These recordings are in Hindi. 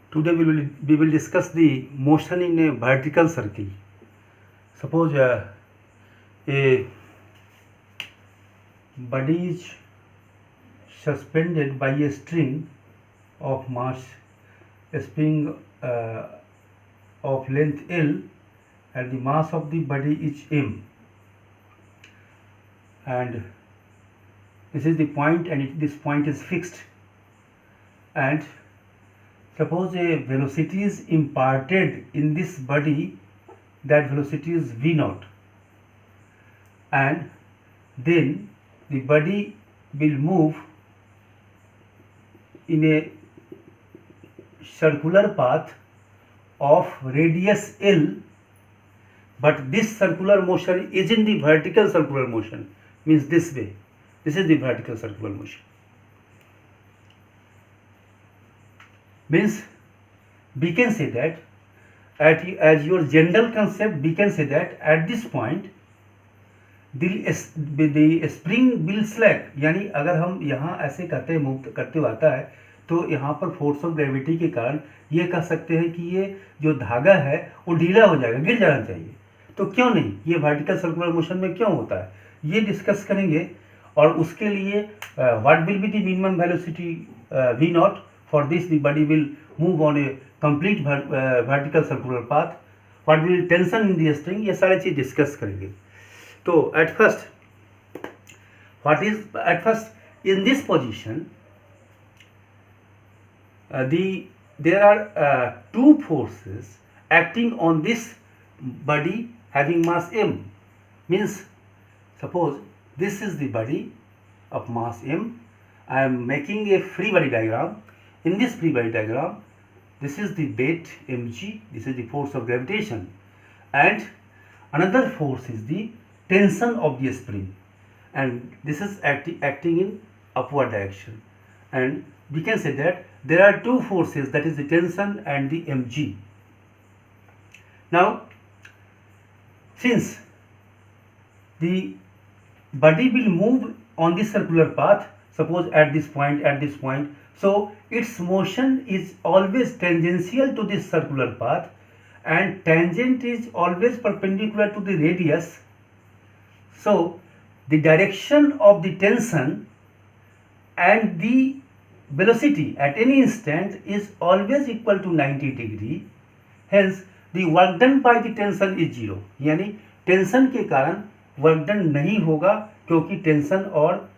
Today we will discuss the motion in a vertical circle. Suppose a body is suspended by a string of mass, a string of length L, and the mass of the body is m, and this is the point, and this point is fixed, and suppose a velocity is imparted in this body, that velocity is v naught, and then the body will move in a circular path of radius L, but this circular motion is in the vertical circular motion, means this way. This is the vertical circular motion. Means we can say that as your general concept, we can say that at this point the spring will slack, यानी अगर हम यहाँ ऐसे करते हुए आता है तो यहाँ पर फोर्स ऑफ ग्रेविटी के कारण ये कह सकते हैं कि ये जो धागा है वो ढीला हो जाएगा, गिर जाना चाहिए. तो क्यों नहीं, ये वर्टिकल सर्कुलर मोशन में क्यों होता है, ये डिस्कस करेंगे. और उसके लिए what will be the minimum velocity v not. For this, the body will move on a complete vertical circular path. What will tension in the string, ये सारी चीज डिस्कस करेंगे. तो at first in this position there are two forces acting on this body having mass m. Means suppose this is the body of mass m. I am making a free body diagram. In this free body diagram, this is the weight mg, this is the force of gravitation, and another force is the tension of the spring, and this is acting in upward direction. And we can say that there are two forces, that is the tension and the mg. Now, since the body will move on this circular path, suppose at this point, so its motion is always tangential to this circular path, and tangent is always perpendicular to the radius. So the direction of the tension and the velocity at any instant is always equal to 90 degree. Hence the work done by the tension is zero. यानी टेंशन के कारण वर्क डन नहीं होगा, क्योंकि टेंशन और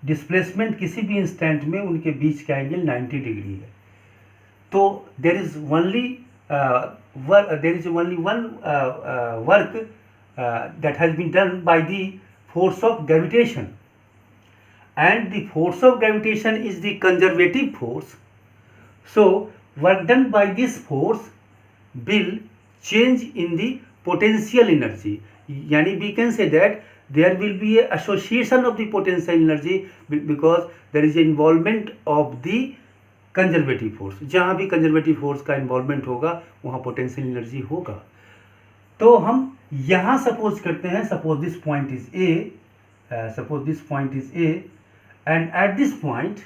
डिस्प्लेसमेंट किसी भी इंस्टेंट में उनके बीच का एंगल 90 डिग्री है. तो there is only one work that has been done by the force of gravitation, and the force of gravitation is the conservative force. So work done by this force will change in the potential energy. यानी we can say that there will be a association of the potential energy because there is involvement of the conservative force. जहाँ भी conservative force का involvement होगा वहाँ potential energy होगा. तो हम यहाँ suppose करते हैं, suppose this point is A, and at this point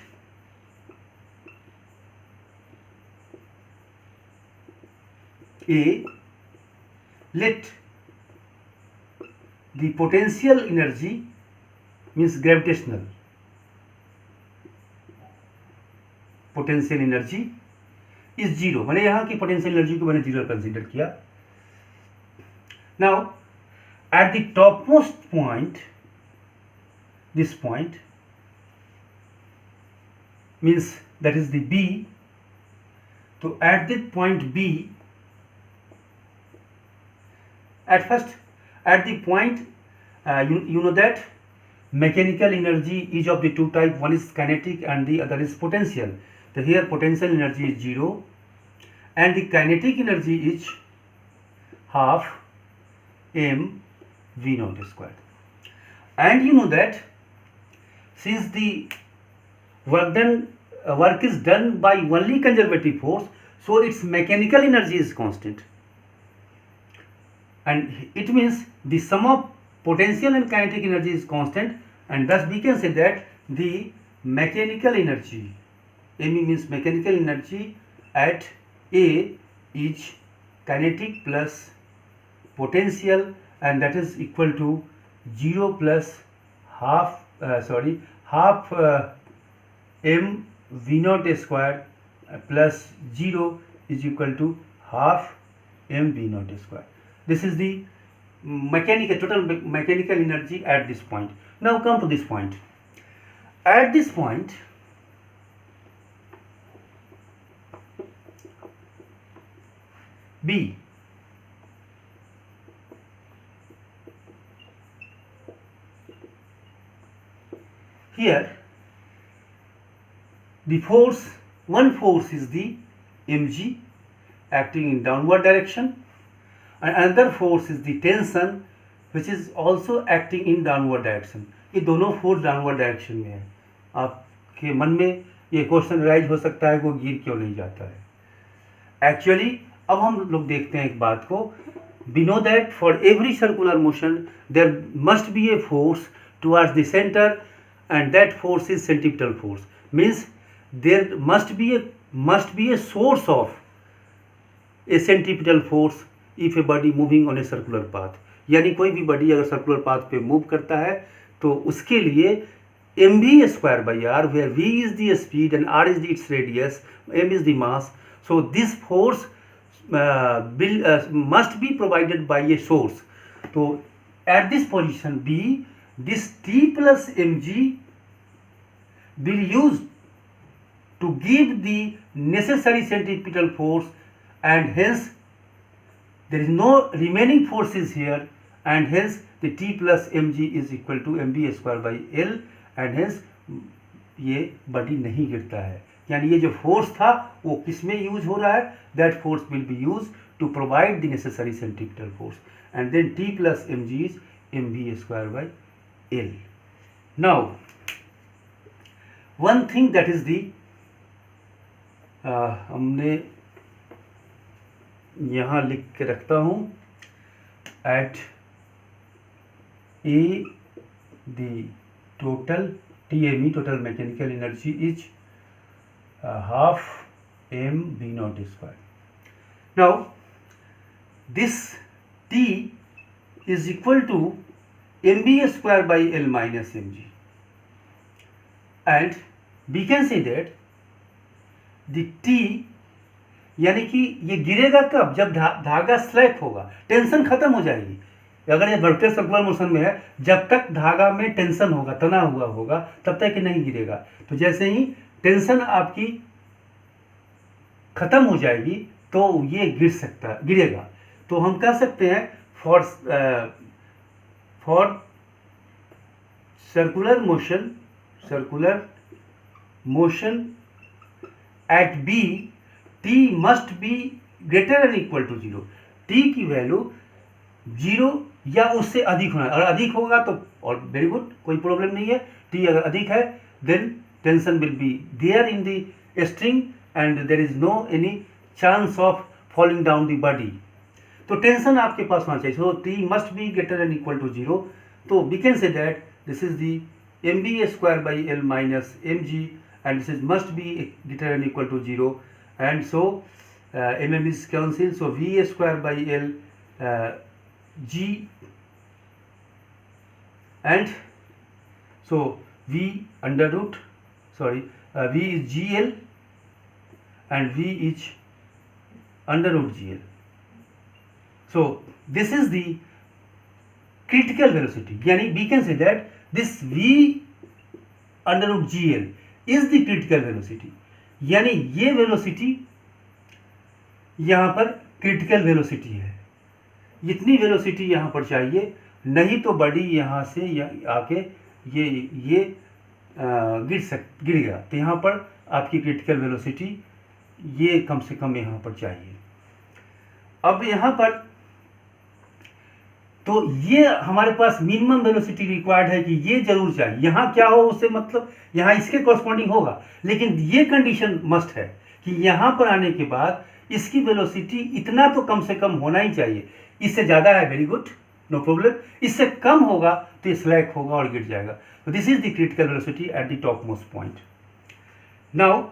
A, let the potential energy, means gravitational potential energy, is zero. मैंने यहाँ की potential energy को मैंने zero consider किया. Now at the topmost point, this point means that is the B. So at the point B, at first at the point you know that mechanical energy is of the two type, one is kinetic and the other is potential. So here potential energy is zero and the kinetic energy is half m v naught squared. And you know that since the work is done by only conservative force, so its mechanical energy is constant, and it means the sum of potential and kinetic energy is constant, and thus we can say that the mechanical energy, ME means mechanical energy at A is kinetic plus potential, and that is equal to 0 plus half m v naught square plus 0 is equal to half m v naught square. This is the total mechanical energy at this point. Now come to this point. At this point, B, here the force, one force is the mg acting in downward direction, and another force is the tension which is also acting in downward direction. ये दोनों फोर्स डाउनवर्ड डायरेक्शन में है. आपके मन में ये क्वेश्चन राइज हो सकता है वो गिर क्यों नहीं जाता है. एक्चुअली अब हम लोग देखते हैं एक बात को. We know that for every circular motion there must be a force towards the centre, and that force is centripetal force. Means there must be a source of a centripetal force if a body moving on a circular path. यानी कोई भी बॉडी अगर सर्कुलर पाथ पे मूव करता है तो उसके लिए mv square by r, where v is the speed and r is its radius, m is the mass. So this force must be provided by a source. So at this position B, this T plus mg will use to give the necessary centripetal force, and hence there is no remaining forces here, and hence the T plus mg is equal to mv square by L, and hence ये बॉडी नहीं गिरता है. यानी ये जो फोर्स था वो किस में यूज हो रहा है? That force will be use to provide the necessary centripetal force, and then T plus mg is mv square by L. Now one thing that is the हमने यहाँ लिख के रखता हूँ, at A the total TME, total mechanical energy, is half m v naught square. Now this T is equal to mv square by L minus mg, and we can say that the T, यानी कि ये गिरेगा कब? जब धागा स्लैक होगा, टेंशन खत्म हो जाएगी. अगर ये वर्टिकल सर्कुलर मोशन में है, जब तक धागा में टेंशन होगा, तना हुआ होगा, तब तक ये नहीं गिरेगा. तो जैसे ही टेंशन आपकी खत्म हो जाएगी तो ये गिरेगा. तो हम कह सकते हैं for circular motion at B, T must be greater and equal to 0. T की वैल्यू 0 या उससे अधिक होना. अगर अधिक होगा तो और वेरी गुड, कोई प्रॉब्लम नहीं है. T अगर अधिक है then tension will be there in the string and there is no any chance of falling down the body. तो टेंशन आपके पास होना चाहिए. So T must be greater and equal to 0. तो we can say that this is the mv square by L minus mg, and this is must be greater than equal to 0, and so mm is cancelled, so v square by L g, and so v is gl and v is under root gl. So this is the critical velocity. यानी we can say that this v under root gl is the critical velocity. यानी ये वेलोसिटी यहाँ पर क्रिटिकल वेलोसिटी है. इतनी वेलोसिटी यहाँ पर चाहिए, नहीं तो बॉडी यहाँ से आके ये गिरेगा. तो यहाँ पर आपकी क्रिटिकल वेलोसिटी ये कम से कम यहाँ पर चाहिए. अब यहाँ पर तो ये हमारे पास मिनिमम वेलोसिटी रिक्वायर्ड है कि ये जरूर चाहिए. यहाँ क्या हो उससे मतलब यहाँ इसके कॉरस्पॉन्डिंग होगा, लेकिन ये कंडीशन मस्ट है कि यहाँ पर आने के बाद इसकी वेलोसिटी इतना तो कम से कम होना ही चाहिए. इससे ज़्यादा है वेरी गुड, नो प्रॉब्लम. इससे कम होगा तो ये स्लैक होगा और गिर जाएगा. तो this is the critical velocity at the top most point. Now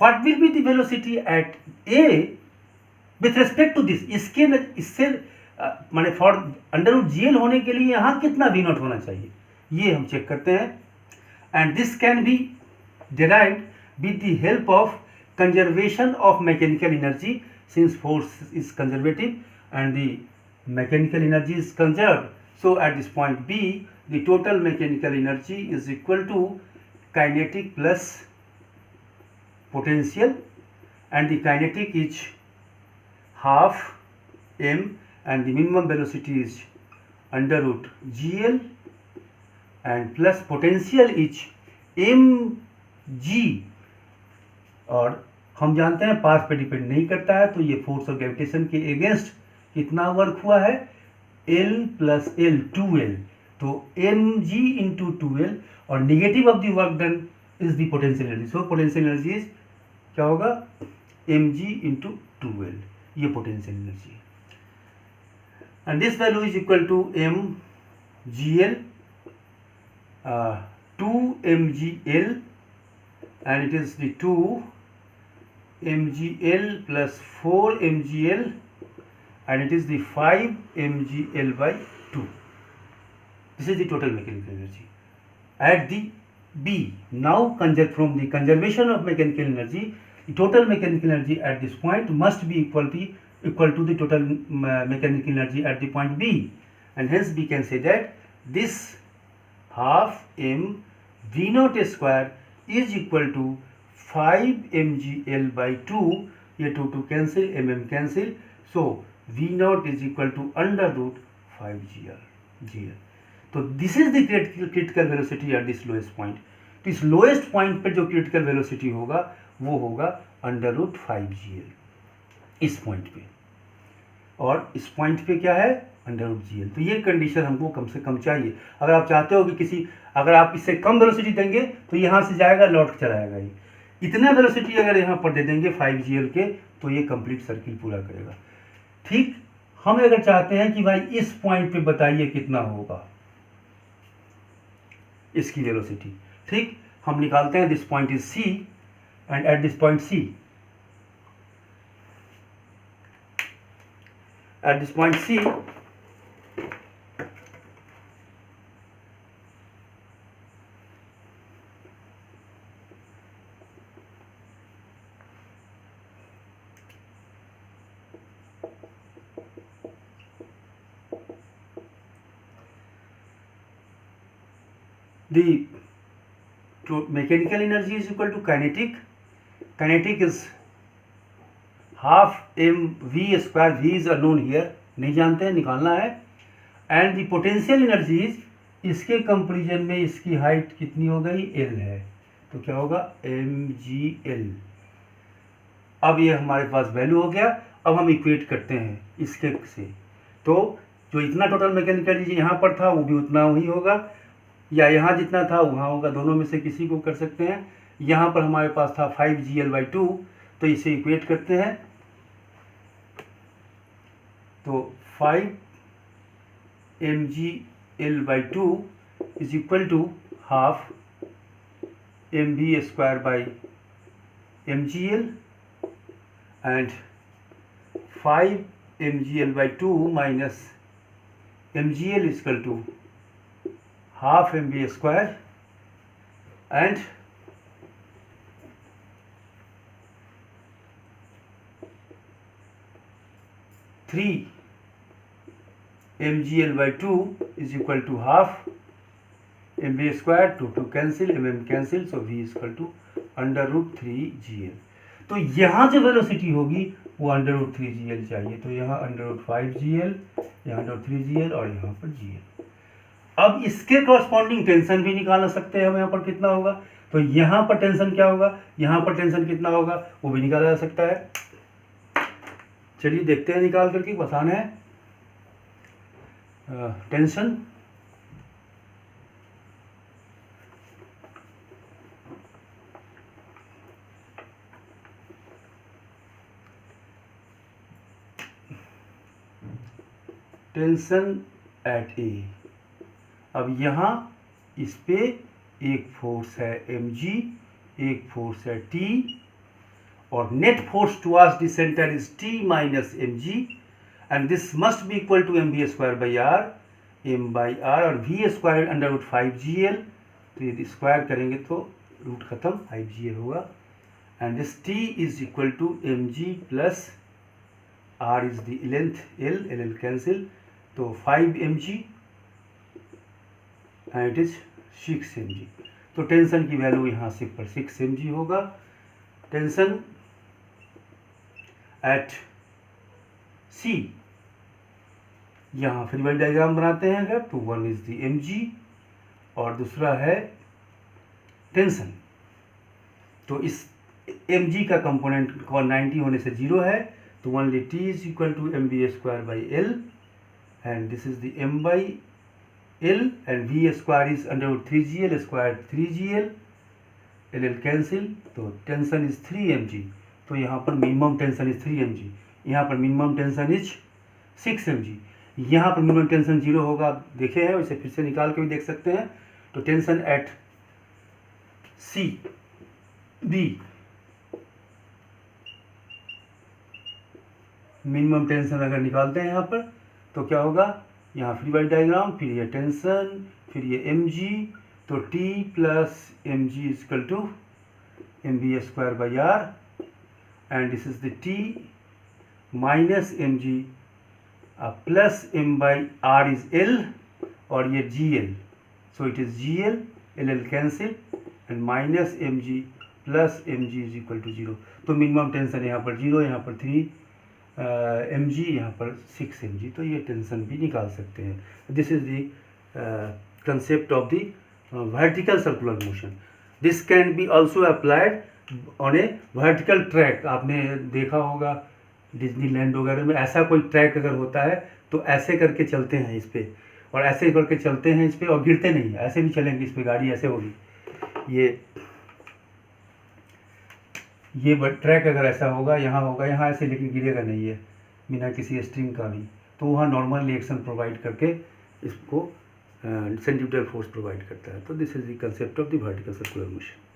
what will be the velocity at A with respect to this, इससे माने for under root g l होने के लिए यहाँ कितना वी नॉट होना चाहिए, ये हम चेक करते हैं. And this can be derived with the help of conservation of mechanical energy, since force is conservative and the mechanical energy is conserved. So at this point B, the total mechanical energy is equal to kinetic plus potential, and the kinetic is half m and the minimum velocity is under root gl, and plus potential is mg, और हम जानते हैं पाथ पे डिपेंड नहीं करता है, तो ये फोर्स ऑफ ग्रेविटेशन के अगेंस्ट कितना वर्क हुआ है, L प्लस L 2L, तो mg इंटू 2L, और negative of the work done is the potential energy. So potential energy is क्या होगा, mg इंटू 2L, ये पोटेंशियल एनर्जी है. And this value is equal to mgl 2 mgl, and it is the 2 mgl plus 4 mgl, and it is the 5 mgl by 2. This is the total mechanical energy at the B. Now from the conservation of mechanical energy, the total mechanical energy at this point must be equal to the total mechanical energy at the point B, and hence we can say that this half m v naught square is equal to 5 mgl by 2, ये 2 cancel, mm cancel, so v naught is equal to under root 5 gl. तो this is the critical velocity at this lowest point. तो इस lowest point पर जो critical velocity होगा वो होगा under root 5 gl इस point पे, और इस point पे क्या है, अंडर रूट जी एल. तो ये कंडीशन हमको कम से कम चाहिए. अगर आप चाहते हो कि अगर आप इससे कम वेलोसिटी देंगे तो यहाँ से जाएगा, लौट चला जाएगा. ये इतना वेलोसिटी अगर यहाँ पर दे देंगे 5 GL के, तो ये कंप्लीट सर्किल पूरा करेगा. ठीक, हम अगर चाहते हैं कि भाई इस पॉइंट पे बताइए कितना होगा इसकी वेलोसिटी, ठीक, हम निकालते हैं. This point is C, and at this point C, at this point C, the mechanical energy is equal to kinetic. Kinetic is half mv square, v is unknown here, नहीं जानते हैं, निकालना है. एंड द पोटेंशियल एनर्जीज, इसके कंपेरिजन में इसकी हाइट कितनी हो गई, L है, तो क्या होगा mgl. अब ये हमारे पास वैल्यू हो गया. अब हम इक्वेट करते हैं इसके से, तो जो इतना टोटल मैकेनिकल एनर्जी यहाँ पर था वो भी उतना ही होगा, या यहाँ जितना था वहाँ होगा, दोनों में से किसी को कर सकते हैं. यहाँ पर हमारे पास था 5 GL/2, तो इसे इक्वेट करते हैं. तो 5 mgl/2 is equal to half mv square by mgl, and 5 mgl/2 minus mgl is equal to half mv square, and three mgl/2 is equal to half mv square, 2 cancel, mm cancel, so v is equal to under root 3 gl. तो यहाँ जो वेलोसिटी होगी वो अंडर रूट 3 gl चाहिए. तो यहाँ अंडर रूट 5 gl, यहाँ अंडर रूट 3 gl, और यहाँ पर gl. अब इसके कॉरस्पॉन्डिंग टेंशन भी निकाल सकते हैं हम. यहाँ पर कितना होगा, तो यहाँ पर टेंशन क्या होगा, यहाँ पर टेंशन कितना होगा वो भी निकाला जा सकता है. चलिए देखते हैं निकाल करके, आसान है. टेंशन एट ए. अब यहाँ इस पे एक फोर्स है mg, एक फोर्स है t, और net force towards the centre is T minus mg and this must be equal to mv square by r, m by r, और v square under root 5gl, तो ये स्क्वायर करेंगे तो रूट खत्म 5gl होगा, and this T is equal to mg plus r is the length l cancel, तो 5 mg and it is 6 mg। तो टेंशन की वैल्यू यहाँ से पर 6 mg होगा। टेंशन एट C, यहाँ फ्री बॉडी डायग्राम बनाते हैं अगर, तो 1 इज द mg और दूसरा है टेंशन। तो इस mg का कंपोनेंट 90 होने से 0 है, तो only T is equal to mv square by l and this is the m by l and v square is under root 3gl square 3gl, l cancel, तो टेंशन इज 3 mg। तो यहाँ पर मिनिमम टेंशन इज 3 mg, यहाँ पर मिनिमम टेंशन इज 6 mg, यहाँ पर मिनिमम टेंशन 0 होगा, आप देखे हैं, इसे फिर से निकाल के भी देख सकते हैं। तो tension at C B, minimum tension अगर निकालते हैं यहाँ पर तो क्या होगा, यहाँ फ्री बॉडी डायग्राम, फिर ये टेंशन, फिर ये mg, तो T plus mg is equal to mv square by r and this is the T minus mg plus m by r is l और ये gl, so it is gl, l cancel and minus mg plus mg is equal to 0। तो मिनिमम टेंशन यहाँ पर 0, यहाँ पर 3 mg, यहाँ पर 6 mg, तो ये टेंशन भी निकाल सकते हैं। This is the concept of the vertical circular motion. This can be also applied on A vertical track. आपने देखा होगा डिज्नीलैंड वगैरह में, ऐसा कोई ट्रैक अगर होता है तो ऐसे करके चलते हैं इस पर, और ऐसे करके चलते हैं इस पर और गिरते नहीं, ऐसे भी चलेंगे इस पर, गाड़ी ऐसे होगी। ये ट्रैक अगर ऐसा होगा, यहाँ होगा, यहाँ ऐसे, लेकिन गिरेगा नहीं है बिना किसी स्ट्रिंग का भी, तो वहाँ नॉर्मल रिएक्शन प्रोवाइड करके इसको सेंट्रीफ्यूगल फोर्स प्रोवाइड करता है। तो this is the concept of the vertical circular motion.